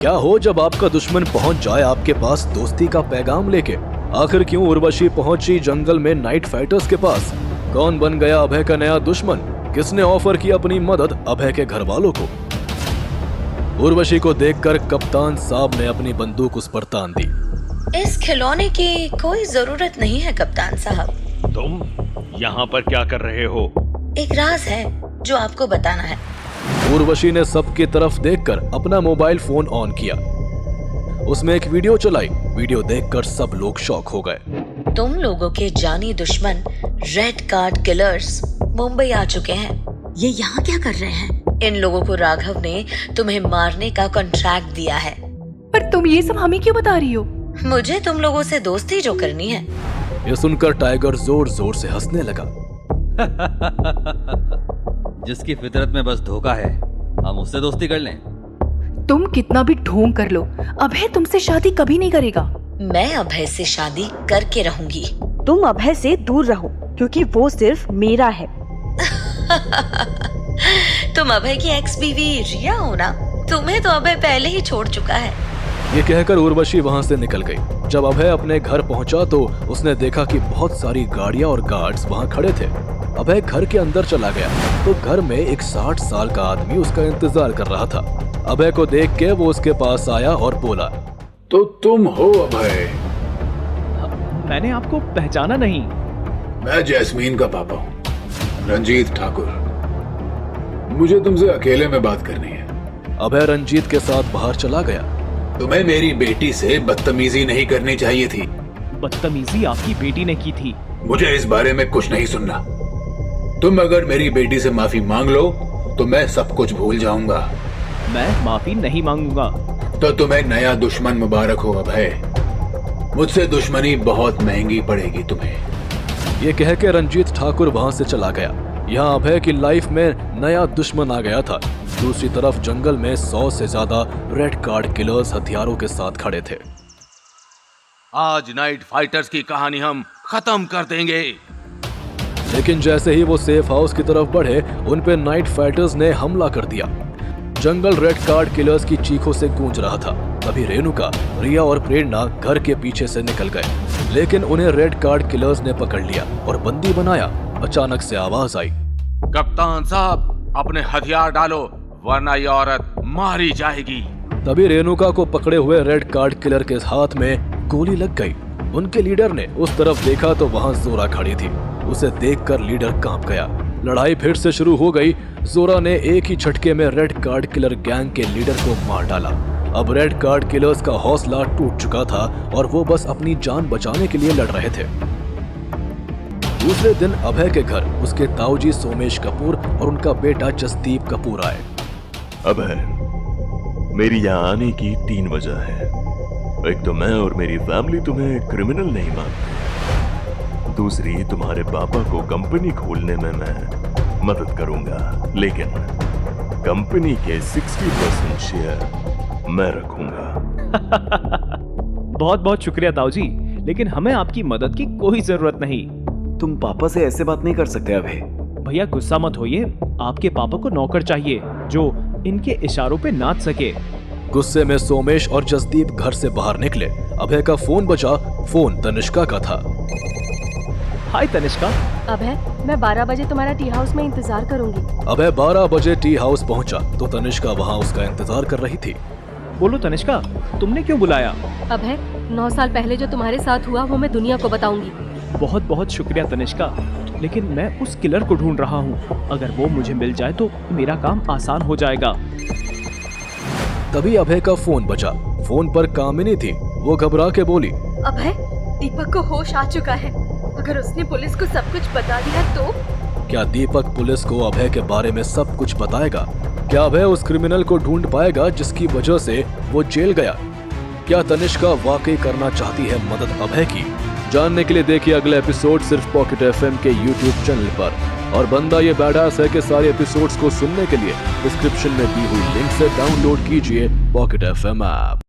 क्या हो जब आपका दुश्मन पहुंच जाए आपके पास दोस्ती का पैगाम लेके? आखिर क्यों उर्वशी पहुंची जंगल में नाइट फाइटर्स के पास? कौन बन गया अभय का नया दुश्मन? किसने ऑफर की अपनी मदद अभय के घर वालों को? उर्वशी को देखकर कप्तान साहब ने अपनी बंदूक उस पर तान दी। इस खिलौने की कोई जरूरत नहीं है कप्तान साहब। तुम यहाँ पर क्या कर रहे हो? एक राज है जो आपको बताना है। उर्वशी ने सबकी तरफ देखकर अपना मोबाइल फोन ऑन किया। उसमें एक वीडियो चलाई। वीडियो देखकर सब लोग शॉक हो गए। तुम लोगों के जानी दुश्मन रेड कार्ड किलर्स मुंबई आ चुके हैं। ये यहाँ क्या कर रहे हैं? इन लोगों को राघव ने तुम्हें मारने का कॉन्ट्रैक्ट दिया है। पर तुम ये सब हमें क्यों बता रही हो? मुझे तुम लोगों से दोस्ती जो करनी है। ये सुनकर टाइगर जोर जोर से हंसने लगा। जिसकी फितरत में बस धोखा है, हम उससे दोस्ती कर लें। तुम कितना भी ढोंग कर लो, अभय तुमसे शादी कभी नहीं करेगा। मैं अभय से शादी करके रहूंगी। तुम अभय से दूर रहो क्योंकि वो सिर्फ मेरा है। तुम अभय की एक्स बीवी रिया हो ना? तुम्हें तो अभय पहले ही छोड़ चुका है। ये कहकर उर्वशी वहां से निकल गई। जब अभय अपने घर पहुंचा तो उसने देखा कि बहुत सारी गाड़ियां और गार्ड्स वहां खड़े थे। अभय घर के अंदर चला गया तो घर में एक 60 साल का आदमी उसका इंतजार कर रहा था। अभय को देख के वो उसके पास आया और बोला, तो तुम हो अभय? मैंने आपको पहचाना नहीं। मैं जैस्मीन का पापा हूँ, रंजीत ठाकुर। मुझे तुमसे अकेले में बात करनी है। अभय रंजीत के साथ बाहर चला गया। तुम्हें मेरी बेटी से बदतमीजी नहीं करनी चाहिए थी। बदतमीजी आपकी बेटी ने की थी। मुझे इस बारे में कुछ नहीं सुनना। तुम अगर मेरी बेटी से माफी मांग लो तो मैं सब कुछ भूल जाऊंगा। मैं माफी नहीं मांगूंगा। तो तुम्हें नया दुश्मन मुबारक हो अभय। मुझसे दुश्मनी बहुत महंगी पड़ेगी तुम्हें। ये कह के रंजीत ठाकुर वहां से चला गया। यहाँ अभय की लाइफ में नया दुश्मन आ गया था। दूसरी तरफ जंगल में 100 से ज्यादा रेड कार्ड किलर्स हथियारों के साथ खड़े थे। आज नाइट फाइटर्स की कहानी हम खत्म कर देंगे। लेकिन जैसे ही वो सेफ हाउस की तरफ बढ़े, उन पे नाइट फाइटर्स ने हमला कर दिया। जंगल रेड कार्ड किलर्स की चीखों से गूंज रहा था। तभी रेणुका, रिया और प्रेरणा घर के पीछे से निकल गए, लेकिन उन्हें रेड कार्ड किलर्स ने पकड़ लिया और बंदी बनाया। अचानक से आवाज आई, कप्तान साहब अपने हथियार डालो वरना ये औरत मारी जाएगी। तभी रेणुका को पकड़े हुए रेड कार्ड किलर के हाथ में गोली लग गई। उनके लीडर ने उस तरफ देखा तो वहां जोरा खड़ी थी। उसे देखकर लीडर कांप गया। लड़ाई फिर से शुरू हो गई। जोरा ने एक ही झटके में रेड कार्ड किलर गैंग के लीडर को मार डाला। अब रेड कार्ड किलर्स का हौसला टूट चुका था और वो बस अपनी जान बचाने के लिए लड़ रहे थे। दूसरे दिन अभय के घर उसके ताऊजी सोमेश कपूर और उनका बेटा जसदीप कपूर आए। अभय, मेरी यहाँ आने की 3 वजह है। एक तो मैं और मेरी फैमिली तुम्हें क्रिमिनल नहीं मानते। दूसरी, तुम्हारे पापा को कंपनी खोलने में मैं मदद करूंगा, लेकिन कंपनी के 60% शेयर मैं रखूंगा। बहुत बहुत शुक्रिया ताऊजी, लेकिन हमें आपकी मदद की कोई जरूरत नहीं। तुम पापा से ऐसे बात नहीं कर सकते अभय। भैया गुस्सा मत होइए। आपके पापा को नौकर चाहिए जो इनके इशारों पे नाच सके। गुस्से में सोमेश और जसदीप घर से बाहर निकले। अभय का फोन बजा। फोन तनिष्का का था। हाय तनिष्का। अभय, मैं 12 बजे तुम्हारा टी हाउस में इंतजार करूंगी। अभय 12 बजे टी हाउस पहुंचा तो तनिष्का वहां उसका इंतजार कर रही थी। बोलो तनिष्का, तुमने क्यों बुलाया? अभय, 9 साल पहले जो तुम्हारे साथ हुआ वो मैं दुनिया को बताऊंगी। बहुत बहुत शुक्रिया तनिष्का, लेकिन मैं उस किलर को ढूंढ रहा हूँ। अगर वो मुझे मिल जाए तो मेरा काम आसान हो जाएगा। तभी अभय का फोन बजा। फोन पर कामिनी थी। वो घबरा के बोली, अभय, दीपक को होश आ चुका है। अगर उसने पुलिस को सब कुछ बता दिया तो? क्या दीपक पुलिस को अभय के बारे में सब कुछ बताएगा? क्या अभय उस क्रिमिनल को ढूंढ पाएगा जिसकी वजह से वो जेल गया? क्या तनिष्का वाकई करना चाहती है मदद अभय की? जानने के लिए देखिए अगला एपिसोड सिर्फ पॉकेट एफएम के यूट्यूब चैनल पर। और बंदा ये बैडास है कि सारे एपिसोड्स को सुनने के लिए डिस्क्रिप्शन में दी हुई लिंक से डाउनलोड कीजिए पॉकेट एफएम ऐप।